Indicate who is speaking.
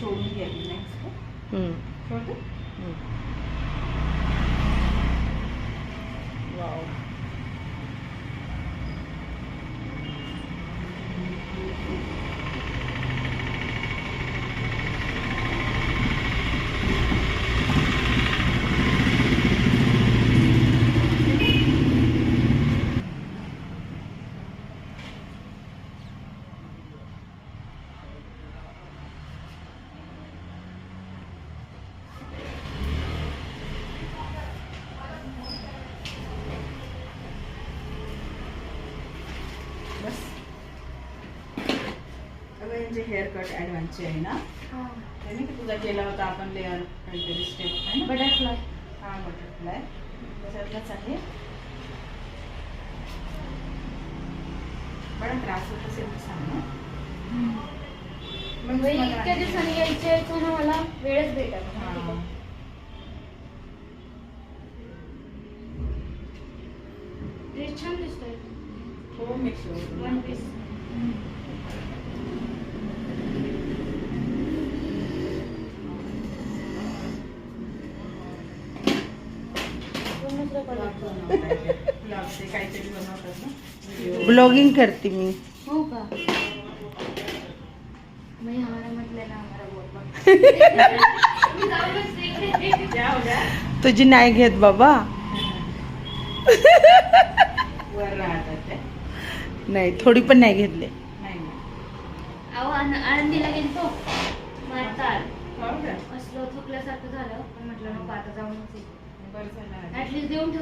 Speaker 1: सोडून घ्यायची नेक्स्ट. सोडतो. वाव. बस अगं यांचे हेअर कट ॲडव्हान्सचे आहे ना. त्याने की तुझा केला होता आपण लेअर काहीतरी स्टेप आहे ना.
Speaker 2: बटरफ्लाय.
Speaker 1: हां बटरफ्लाय त्याच्यातलाच आहे. बडा त्रास होत असेल तर सांग ना. मग
Speaker 2: इतक्या दिवसांनी यायचं ना मला वेळच भेटत.
Speaker 1: हां
Speaker 2: ड्रेस छान दिसतोय.
Speaker 1: हो मिक्स
Speaker 2: वन पीस.
Speaker 1: काहीतरी बनवतात ना.
Speaker 3: ब्लॉगिंग करते मी.
Speaker 2: हो का. मी हमारा मतलब ना हमारा बोल.
Speaker 3: तुझी नाही घेत बाबा.
Speaker 1: वर राहतात ते.
Speaker 3: नाही थोडी पण नाही घेतले.
Speaker 1: नाही ना.
Speaker 2: अहो आनंदीला गेलतो मारताल
Speaker 1: हो का?
Speaker 2: असलं थकल्यासारखं झालं पण म्हटलं नको आता जाऊनच
Speaker 1: बरं झालं.
Speaker 2: ऍटलीस्ट देऊन ठेवलं.